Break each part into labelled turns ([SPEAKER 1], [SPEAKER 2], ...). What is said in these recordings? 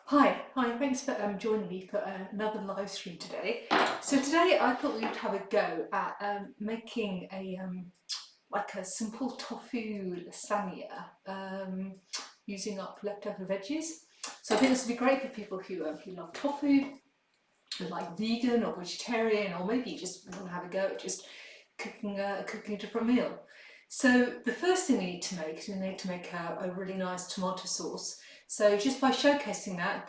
[SPEAKER 1] Hi, thanks for joining me for another live stream today. So today I thought we would have a go at making a like a simple tofu lasagna using up leftover veggies. So I think this would be great for people who love tofu, who like vegan or vegetarian, or maybe you just want to have a go at just cooking a different meal. So the first thing we need to make is we need to make a really nice tomato sauce. So just by showcasing that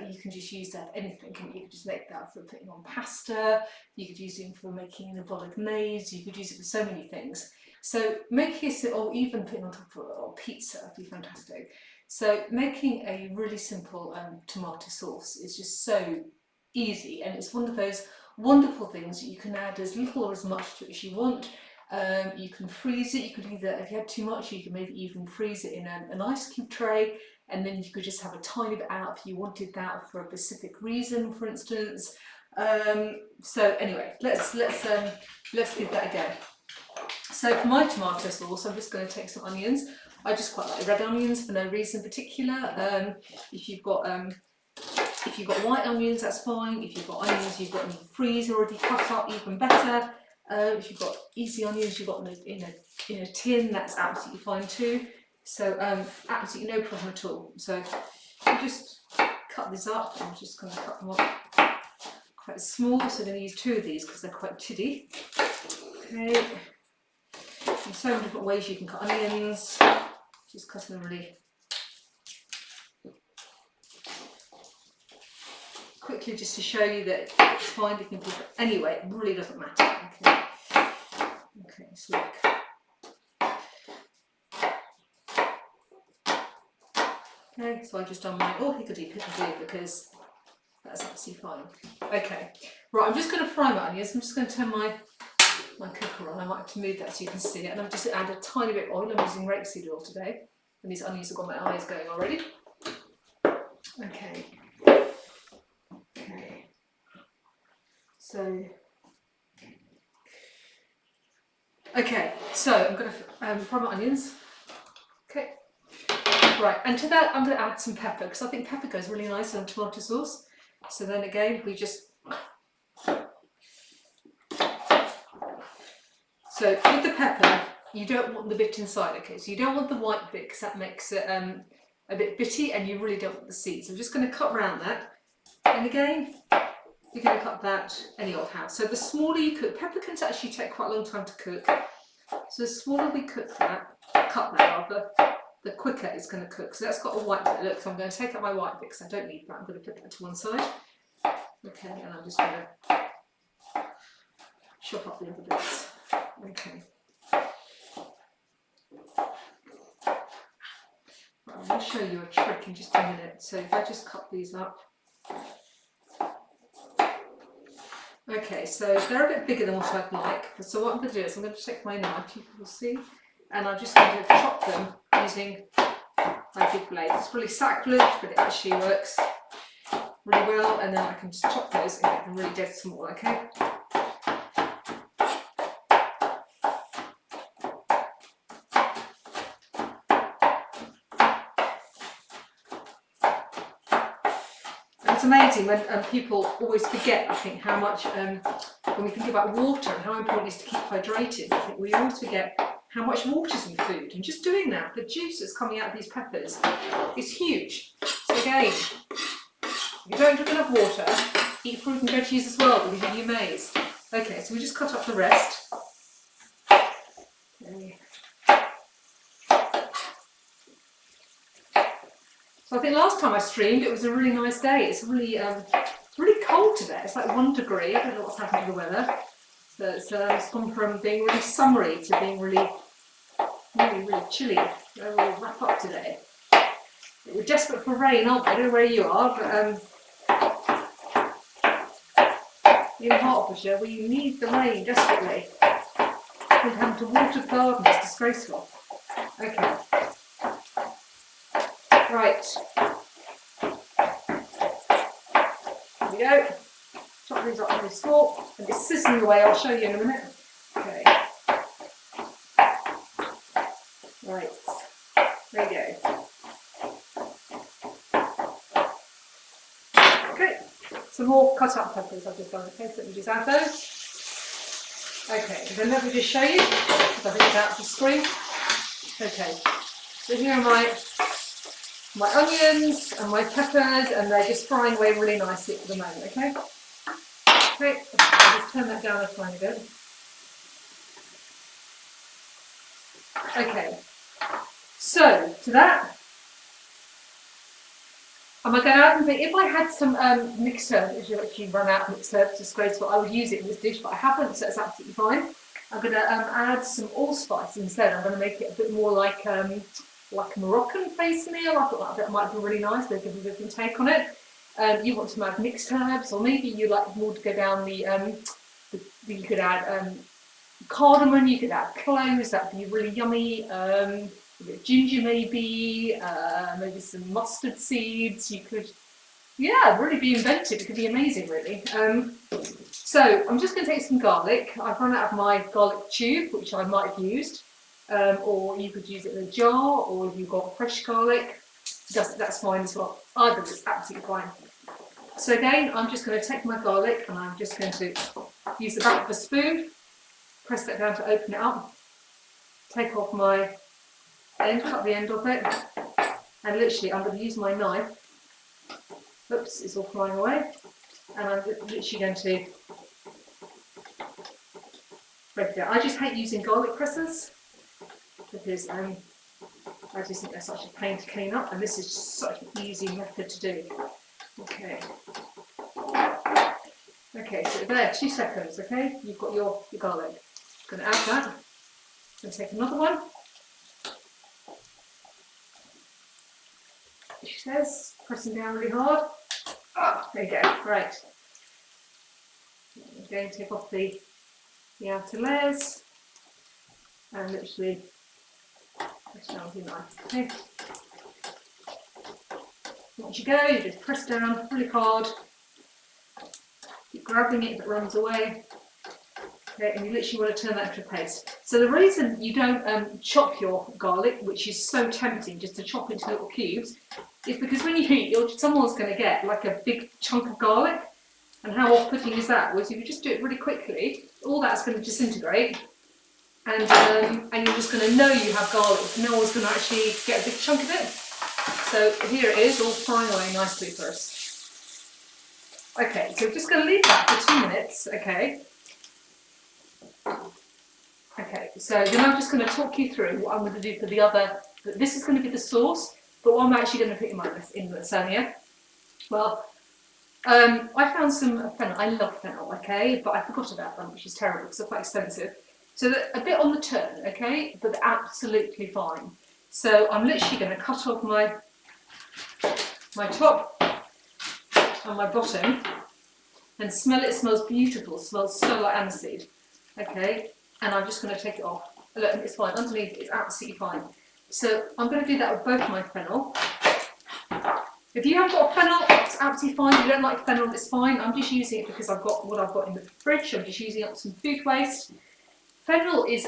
[SPEAKER 1] you can just use that for anything. You could just make that for putting on pasta. You could use it for making a bolognese. You could use it for so many things. So making it, or even putting on top of a pizza would be fantastic. So making a really simple tomato sauce is just so easy, and it's one of those wonderful things that you can add as little or as much to it as you want. You can freeze it. You could either, if you had too much, you could maybe even freeze it in an ice cube tray, and then you could just have a tiny bit out if you wanted that for a specific reason, for instance. So anyway, let's give that a go. So for my tomato sauce, I'm just going to take some onions. I just quite like red onions for no reason in particular. If you've got white onions, that's fine. If you've got onions you've got in the freezer already cut up, even better. If you've got easy onions you've got in a tin, that's absolutely fine too. So absolutely no problem at all. So you just cut these up. I'm just going to cut them up quite small. So I'm going to use two of these because they're quite chiddy. Okay. There's so many different ways you can cut onions. Just cut them really quickly, just to show you that it's fine. You can put it anyway. It really doesn't matter. Okay. So look. Okay, so I've just done my hickory-pickory because that's absolutely fine. Okay, right, I'm just going to fry my onions. I'm just going to turn my cooker on. I might have to move that so you can see it. And I'm just going to add a tiny bit of oil. I'm using rapeseed oil today. And these onions have got my eyes going already. Okay. Okay. So I'm going to fry my onions. Okay. Right, and to that I'm going to add some pepper because I think pepper goes really nice on tomato sauce. So then again, we just... So with the pepper, you don't want the bit inside, okay? So you don't want the white bit because that makes it a bit bitty, and you really don't want the seeds. I'm just going to cut around that. And again, you're going to cut that any old how. So the smaller you cook, pepper can actually take quite a long time to cook. So the smaller we cut that rather, the quicker it's going to cook. So that's got a white bit. Look, so I'm going to take out my white bit because I don't need that. I'm going to put that to one side. Okay, and I'm just going to chop up the other bits. Okay. Right, I'm going to show you a trick in just a minute. So if I just cut these up. Okay, so they're a bit bigger than what I'd like. So what I'm going to do is I'm going to take my knife, you will see, and I'm just going to chop them using my big blade. It's really sacrilege, but it actually works really well, and then I can just chop those and get them really dead small, okay? It's amazing when people always forget, I think, how much, when we think about water and how important it is to keep hydrated, I think we always forget how much water is in food. And just doing that, the juice that's coming out of these peppers is huge. So again, if you don't drink enough water, eat fruit and veggies as well, because you need maize. Okay, so we just cut up the rest. Okay. So I think last time I streamed, it was a really nice day. It's really cold today. It's like 1 degree. I don't know what's happened to the weather. So it's gone from being really summery to being really chilly. We'll wrap up today. We're desperate for rain, aren't we? I don't know where you are, but in Hertfordshire, we need the rain desperately. We're having to water the garden. It's disgraceful. Okay. Right. Here we go. Chop these up really small, and it's sizzling away. I'll show you in a minute. Okay. Right. There you go. some more cut up peppers I've just done. Okay, so let me just add those. Okay, then let me just show you, because I think it's out of the screen. Okay, so here are my onions and my peppers, and they're just frying away really nicely at the moment, okay? Okay, I'll just turn that down a tiny bit. Okay, so to that, am I going to add anything? If I had some mixed herbs, if you actually run out of mixed herbs, it's graceful, I would use it in this dish, but I haven't, so it's absolutely fine. I'm going to add some allspice instead. I'm going to make it a bit more like a Moroccan face meal. I thought that might be really nice. They'll give you a different take on it. You want to add mixed herbs, or maybe you like more to go down the you could add cardamom, you could add cloves, that'd be really yummy. Ginger maybe some mustard seeds. You could, yeah, really be inventive. It could be amazing, really. So I'm just going to take some garlic. I've run out of my garlic tube, which I might have used, or you could use it in a jar, or if you've got fresh garlic, that's fine as well. Either is absolutely fine. So again, I'm just going to take my garlic and I'm just going to use the back of a spoon, press that down to open it up, take off my end, cut the end of it, and literally I'm going to use my knife. Oops, it's all flying away. And I'm literally going to break it down. I just hate using garlic pressers because I just think they're such a pain to clean up, and this is just such an easy method to do. Okay. Okay, so there, 2 seconds, okay? You've got your garlic. I'm going to add that. I'm going to take another one. She says, pressing down really hard. Oh, there you go, right. I'm going to take off the outer layers and literally press down with your knife. Okay. Once you go, you just press down really hard. Keep grabbing it if it runs away. Okay, and you literally want to turn that into a paste. So the reason you don't chop your garlic, which is so tempting just to chop into little cubes, is because when you eat, someone's going to get like a big chunk of garlic. And how off-putting is that? Well, if you just do it really quickly, all that's going to disintegrate, and you're just going to know you have garlic. No one's going to actually get a big chunk of it. So here it is, all frying away nicely for us. Okay, so we're just going to leave that for 2 minutes, okay? Okay, so then I'm just going to talk you through what I'm going to do for the other. This is going to be the sauce, but what I'm actually going to put in the lasagna. Well, I found some fennel. I love fennel, okay, but I forgot about them, which is terrible because they're quite expensive. So they're a bit on the turn, okay, but they're absolutely fine. So I'm literally going to cut off my top and my bottom, and smell it. It smells beautiful. It smells so like aniseed, okay. And I'm just going to take it off. Look, it's fine. Underneath, it's absolutely fine. So I'm going to do that with both my fennel. If you haven't got a fennel, it's absolutely fine. If you don't like fennel, it's fine. I'm just using it because I've got what I've got in the fridge. I'm just using up some food waste. Fennel is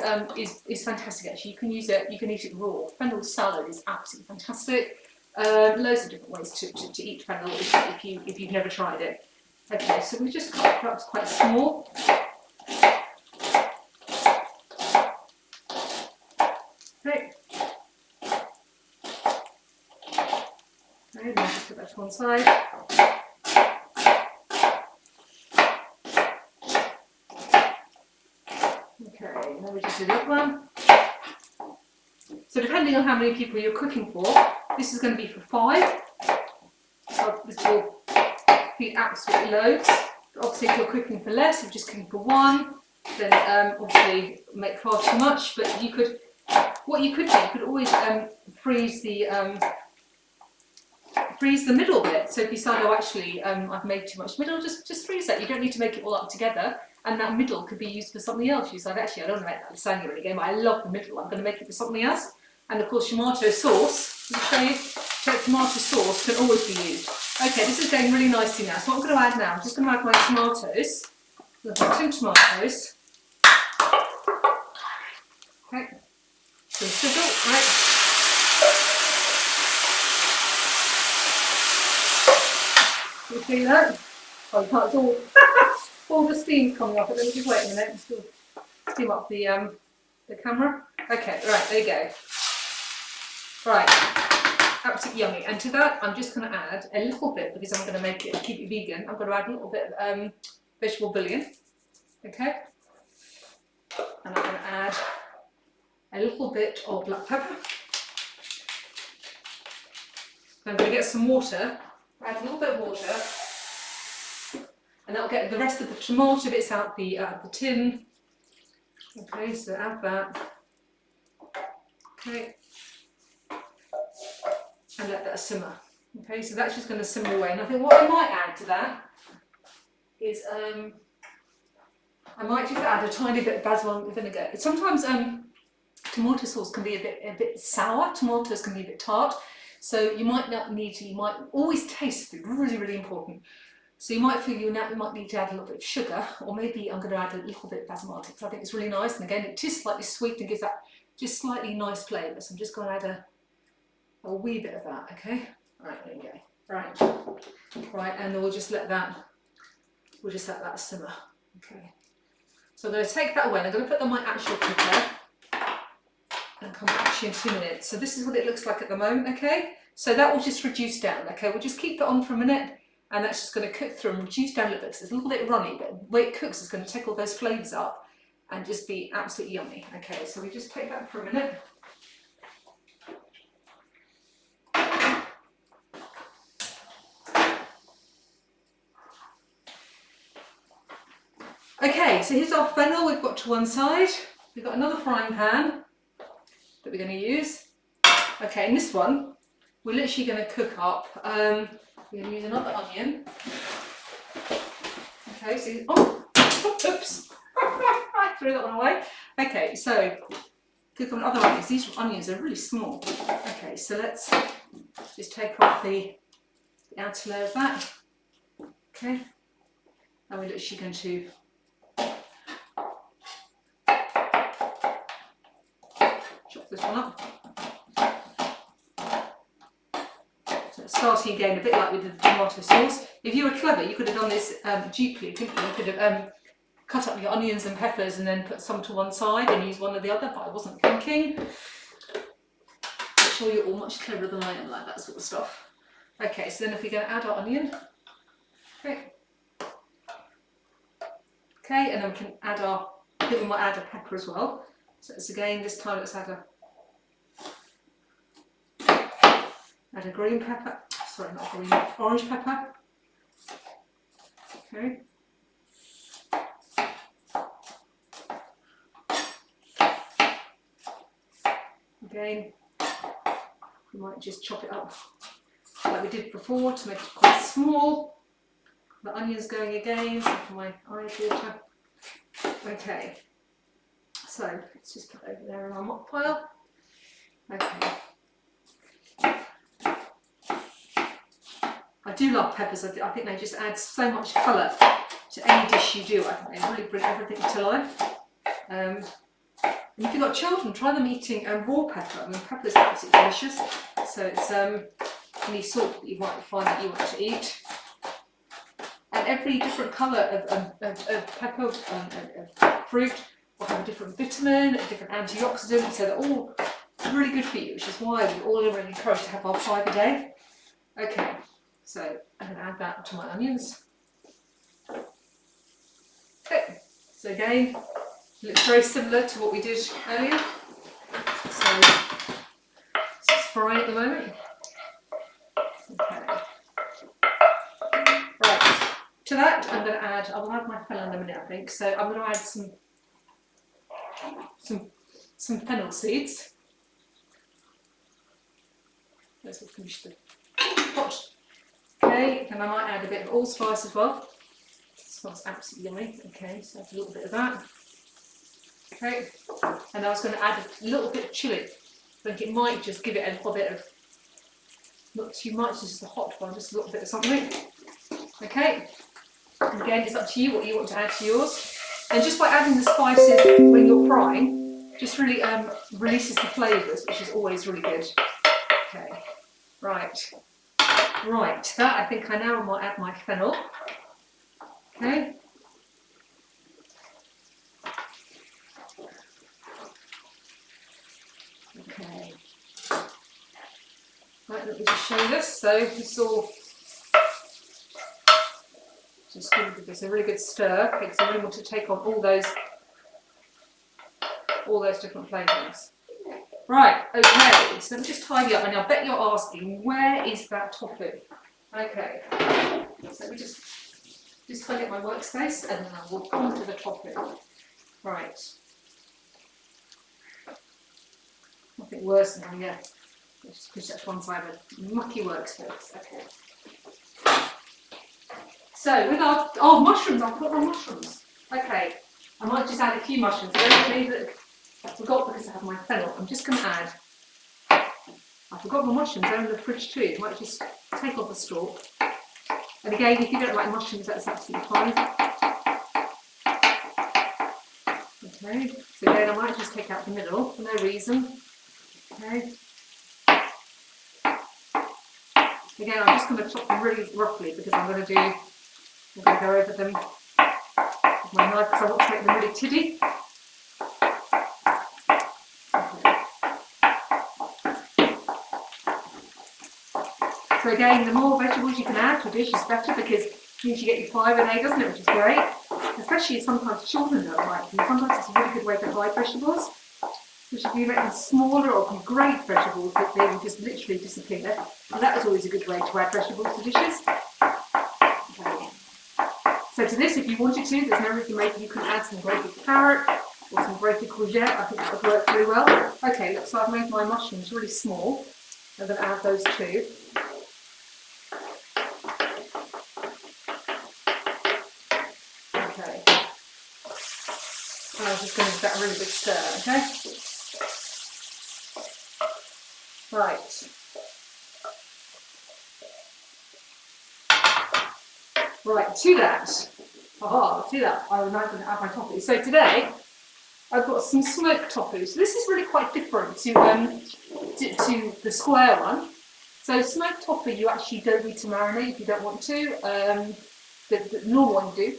[SPEAKER 1] fantastic actually. You can use it. You can eat it raw. Fennel salad is absolutely fantastic. Loads of different ways to eat fennel if you've never tried it. Okay, so we just cut it up quite small. Okay. Okay, then just put that to one side. Okay, now we just do the other one. So depending on how many people you're cooking for, this is going to be for 5. So this will be absolutely loads. But obviously if you're cooking for less, if you're just cooking for 1, then obviously make far too much. But you could, what you could do, you could always freeze the middle bit. So if you decide, oh actually I've made too much middle, just freeze that. You don't need to make it all up together, and that middle could be used for something else. You decide, actually I don't want to make that lasagna really again, but I love the middle, I'm going to make it for something else. And of course tomato sauce, tomato sauce can always be used. Okay, this is going really nicely now. So what I'm going to add now, I'm just going to add my tomatoes. So I've got 2 tomatoes. Okay, some sizzle, right. You see that? Oh, you can't, it's all, all the steam's coming off it. Let me just wait a minute. Steam up the camera. Okay, right, there you go. Right, absolutely yummy. And to that, I'm just going to add a little bit, because I'm going to make it, keep it vegan, I'm going to add a little bit of vegetable bouillon. Okay? And I'm going to add a little bit of black pepper. I'm going to get some water, add a little bit of water, and that'll get the rest of the tomato bits out the tin. Okay, so add that. Okay, and let that simmer. Okay, so that's just going to simmer away. And I think what I might add to that is I might just add a tiny bit of basil vinegar. Sometimes tomato sauce can be a bit sour. Tomatoes can be a bit tart. So you might not need to, you might always taste food, really, really important. So you might feel you might need to add a little bit of sugar, or maybe I'm going to add a little bit of basil because I think it's really nice. And again, it is slightly sweet and gives that just slightly nice flavour. So I'm just going to add a wee bit of that, okay? Right, there you go. Right, and then we'll just let that simmer, okay? So I'm going to take that away and I'm going to put on my actual cooker and come back to you in 2 minutes. So this is what it looks like at the moment, okay? So that will just reduce down, okay? We'll just keep that on for a minute and that's just going to cook through and reduce down a little bit. So it's a little bit runny, but the way it cooks is going to take all those flavours up and just be absolutely yummy. Okay, so we just take that for a minute. Okay, so here's our fennel we've got to one side. We've got another frying pan that we're going to use. Okay, and this one, we're literally going to cook up. We're going to use another onion. Okay, so, oops, I threw that one away. Okay, so cook on other onions. These onions are really small. Okay, so let's just take off the outer layer of that. Okay, and we're literally going to chop this one up. So it's starting again a bit like we did the tomato sauce. If you were clever, you could have done this duplicately, couldn't you? You could have cut up your onions and peppers and then put some to one side and use one or the other, but I wasn't thinking. I'm sure you're all much cleverer than I am like that sort of stuff. Okay, so then if we're going to add our onion, okay, and then we can add I think we might add a pepper as well. So it's again, this time let's add a green pepper, sorry, not green, orange pepper. Okay. Again, we might just chop it up like we did before to make it quite small. The onions going again, so for my eye water. Okay, so let's just put it over there in our mop pile. Okay. I do love peppers. I think they just add so much colour to any dish you do. I think they really bring everything to life. And if you've got children, try them eating raw pepper. I mean, pepper is absolutely delicious. So it's any salt that you might find that you want to eat. And every different colour of pepper, of fruit, will have a different vitamin, a different antioxidant. So they're all really good for you, which is why we all really encourage to have our 5 a day. Okay. So I'm going to add that to my onions. Okay, so again, it looks very similar to what we did earlier. So it's frying at the moment. Okay. Right, to that I'm going to add, I will add my fennel in a minute I think, so I'm going to add some fennel seeds. Let's finish the pot. Okay, and I might add a bit of allspice as well. It smells absolutely yummy. Okay, so add a little bit of that. Okay, and I was going to add a little bit of chilli. I think it might just give it a little bit of, not too much, just a hot one, just a little bit of something. Okay, and again, it's up to you what you want to add to yours. And just by adding the spices when you're frying, just really releases the flavours, which is always really good. Okay, right. Right, that I think I now might add my fennel. Okay. Okay. Right, let me just show you this. So this all just give this a really good stir. Okay, so I really want to take on all those different flavours. Right, okay, so let me just tidy up, and I bet you're asking, where is that tofu? Okay, so let me just tidy up my workspace, and then I will come to the tofu. Right. Nothing worse than just push that to one side of a mucky workspace. Okay. So with our mushrooms, I've got my mushrooms. Okay, I might just add a few mushrooms. I forgot because I have my fennel. I'm just going to add. I forgot my mushrooms. They're in the fridge too. I might just take off the stalk. And again, if you don't like mushrooms, that's absolutely fine. Okay, so again, I might just take out the middle for no reason. Okay. Again, I'm just going to chop them really roughly because I'm going to go over them with my knife because I want to make them really tiddy. So again, the more vegetables you can add to a dish is better because it means you get your fibre in there, doesn't it, which is great. Especially sometimes children don't like them. Sometimes it's a really good way to hide vegetables. Which if you make them smaller or great vegetables, they will just literally disappear. And that is always a good way to add vegetables to dishes. Okay. So to this, if you wanted to, there's no reason maybe you can add some grated carrot or some grated courgette. I think that would work really well. Okay, look, so I've made my mushrooms really small. I'm going to add those too. Okay. I'm just going to give that a really big stir, okay? Right. Right, to that, I'm now going to add my tofu. So today, I've got some smoked tofu. So this is really quite different to the square one. So smoked tofu, you actually don't need to marinate if you don't want to. The normal one you do.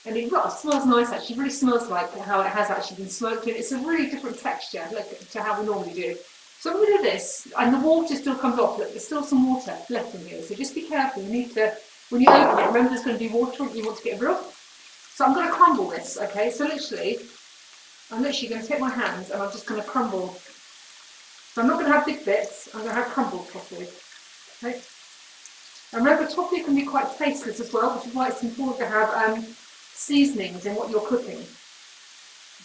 [SPEAKER 1] And it smells nice actually, it really smells like how it has actually been smoked, and it's a really different texture to how we normally do. So I'm going to do this, and the water still comes off. Look, there's still some water left in here, so just be careful. You need to, when you open it, remember there's going to be water you want to get rid of. So I'm going to crumble this, okay? So I'm literally going to take my hands and I'm just going to crumble. So I'm not going to have big bits, I'm going to have crumbled tofu, okay? And remember, tofu can be quite tasteless as well, which is why it's important to have seasonings in what you're cooking.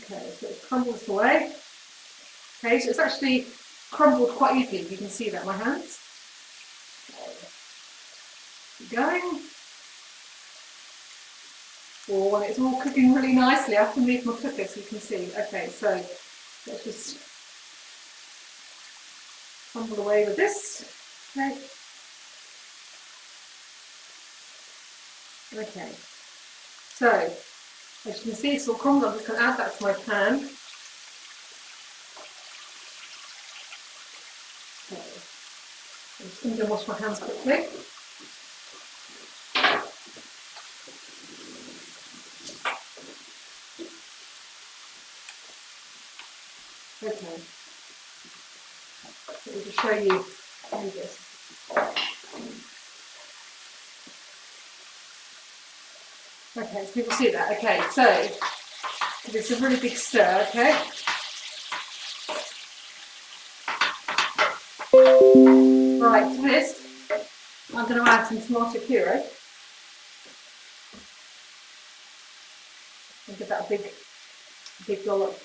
[SPEAKER 1] Okay, so it crumbles away. Okay, so it's actually crumbled quite easily. You can see that in my hands. Keep going. Oh, and it's all cooking really nicely. I have to move my cooker so you can see. Okay, so let's just crumble away with this. Okay. Okay. So, as you can see, it's all crumbled. I'm just going to add that to my pan. Okay. I'm just going to wash my hands quickly. Okay. Let me just show you this. Okay, so people see that. Okay, so it's a really big stir, okay? Right, to this, I'm going to add some tomato puree. And give that a big dollop.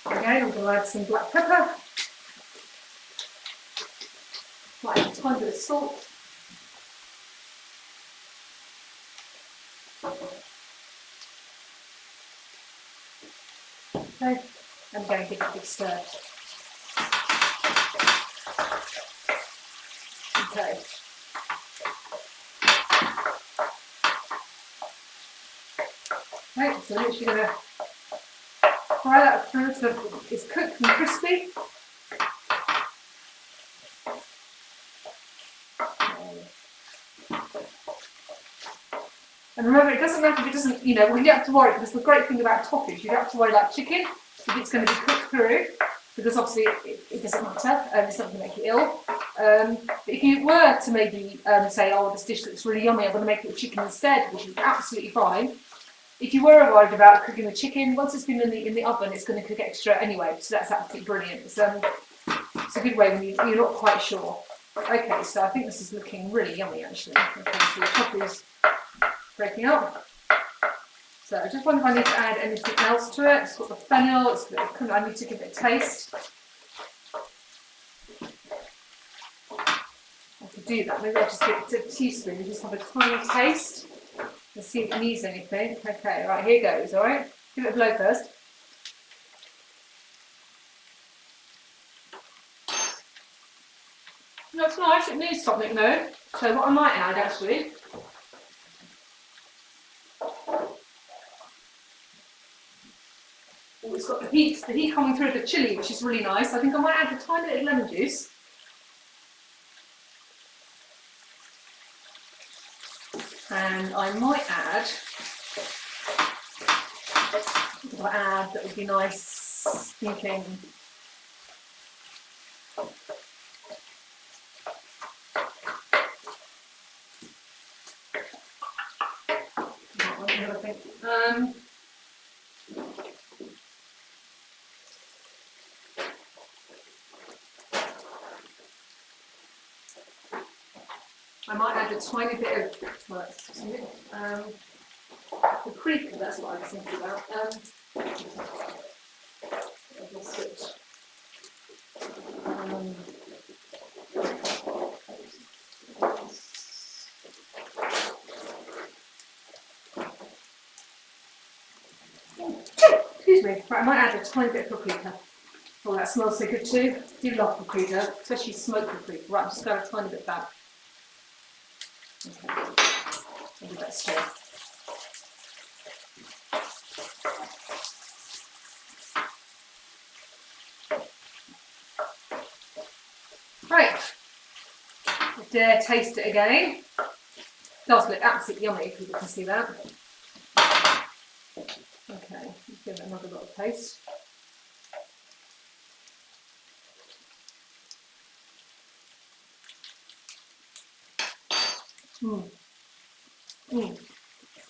[SPEAKER 1] Again, I'm going to add some black pepper. Might add a tiny bit of salt. Okay, and again, give it a big stir. Okay. Right, so I'm literally going to fry that through so it's cooked and crispy. And remember, it doesn't matter if it doesn't, you know, well, you don't have to worry, because the great thing about tofu is you don't have to worry like chicken, if it's going to be cooked through, because obviously it doesn't matter, it's not going to make you ill. But if you were to maybe say, oh, this dish looks really yummy, I'm going to make it with chicken instead, which is absolutely fine. If you were worried about cooking the chicken, once it's been in the oven, it's going to cook extra anyway, so that's absolutely brilliant. It's a good way when you're not quite sure. Okay, so I think this is looking really yummy actually. Okay, so the tofu's breaking up. So I just wonder if I need to add anything else to it. It's got the fennel, I need to give it a taste. I could do that. Maybe I'll just get a teaspoon and just have a tiny taste and see if it needs anything. Okay, right, here goes, alright? Give it a blow first. That's nice, it needs something though. So what I might add actually, it's got the heat coming through the chilli, which is really nice. I think I might add a tiny bit of lemon juice. And I might add, what do I add that would be nice, thinking. I might add a tiny bit of, well, paprika, that's what I was thinking about. Excuse me, right, I might add a tiny bit of paprika. Oh, that smells so good too. I do love paprika, especially smoked paprika. Right, I'm just going to add a tiny bit back. Okay, I'll do that stir. Right, I dare taste it again. It does look absolutely yummy if people can see that. Okay, let's give it another little taste.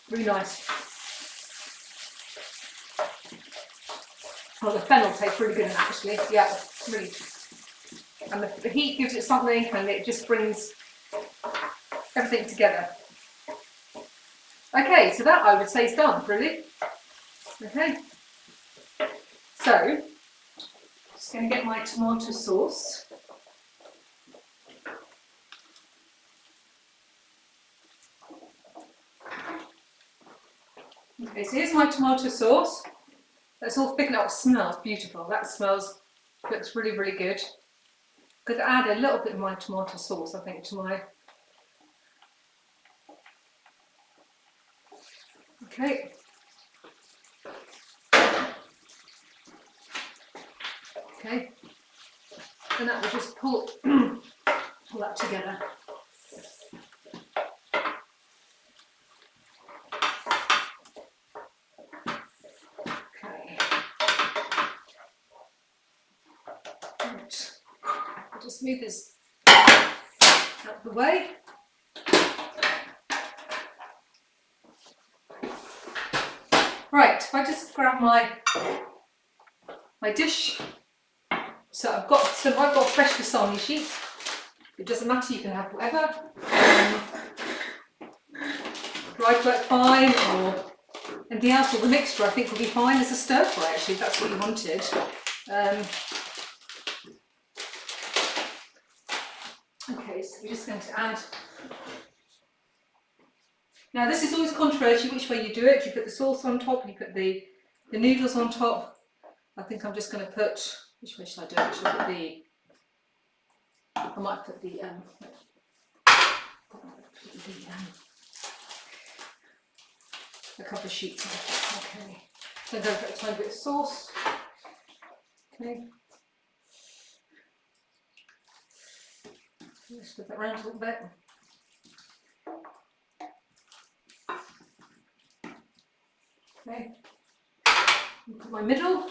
[SPEAKER 1] Really nice. Oh, the fennel tastes really good actually. Yeah, really. And the heat gives it something, and it just brings everything together. Okay, so that I would say is done, really. Okay. So, just going to get my tomato sauce. Okay, so here's my tomato sauce. That's all thickened up. It smells beautiful. That looks really, really good. Could add a little bit of my tomato sauce, I think, to my. Okay. Okay. And that will just pull that together. I'll just move this out the way. Right, if I just grab my dish. So I've got fresh Lasagne sheet. It doesn't matter, you can have whatever. Dried work fine, or anything else, or the mixture I think will be fine as a stir fry actually, if that's what you wanted. Okay, so we're just going to add. Now this is always controversial which way you do it. You put the sauce on top, you put the noodles on top. I think I'm just going to put, which way should I do it? Should I put I might put a couple of sheets on top. Okay. So I'm going to put a tiny bit of sauce. Okay. Just put that around a little bit. Okay, put my middle.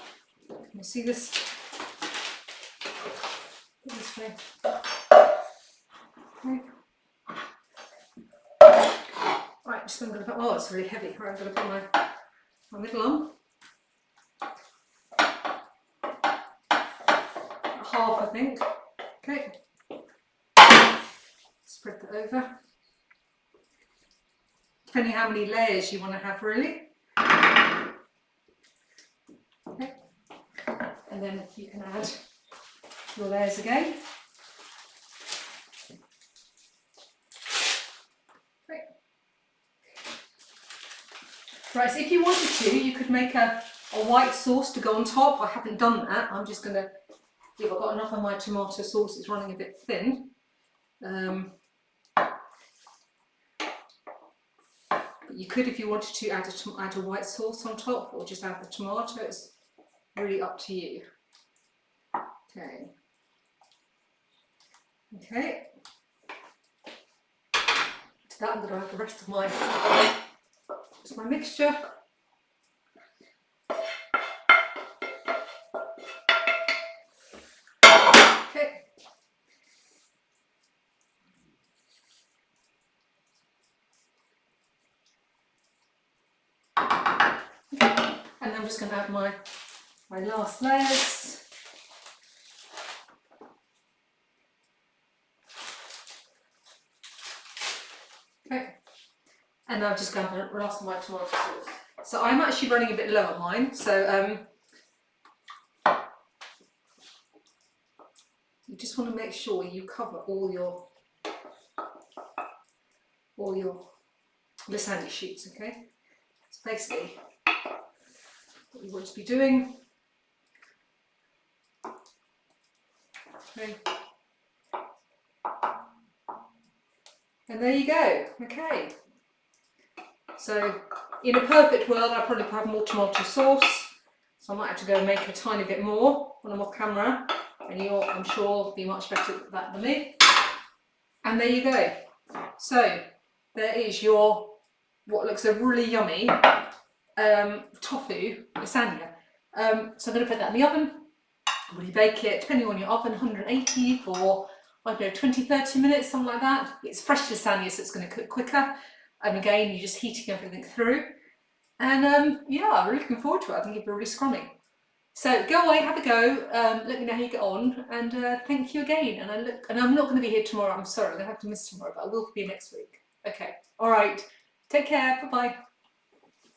[SPEAKER 1] Can you see this? Put this way. Okay. Right, just I'm going to put. Oh, it's really heavy. Right, I'm going to put my middle on. Half, I think. Okay. Spread that over. Depending how many layers you want to have, really. Okay. And then you can add your layers again. Great. Right, so if you wanted to, you could make a white sauce to go on top. I haven't done that. I'm just going to, if I've got enough of my tomato sauce, it's running a bit thin. But you could, if you wanted to, add a white sauce on top, or just add the tomato. It's really up to you. Okay. Okay. To that, I'm going to add the rest of my mixture. Okay. And I'm just going to add my last layers. Okay. And now I'm just going to last my tomato sauce. So I'm actually running a bit low on mine. So you just want to make sure you cover all your lasagne sheets. Okay. It's basically what you want to be doing. Okay. And there you go. Okay. So in a perfect world, I'd probably have more tomato sauce. So I might have to go and make a tiny bit more when I'm off camera. And you'll, I'm sure, be much better at that than me. And there you go. So there is your, what looks a really yummy tofu lasagna. So I'm going to put that in the oven. Will you bake it, depending on your oven, 180 for, I don't know, 20-30 minutes, something like that. It's fresh lasagna, so it's going to cook quicker. And again, you're just heating everything through. And yeah, I'm really looking forward to it. I think it'll be really scrummy. So go away, have a go. Let me know how you get on, and thank you again. And I'm not going to be here tomorrow. I'm sorry, I'm going to have to miss tomorrow, but I will be next week. Okay. All right. Take care. Bye bye.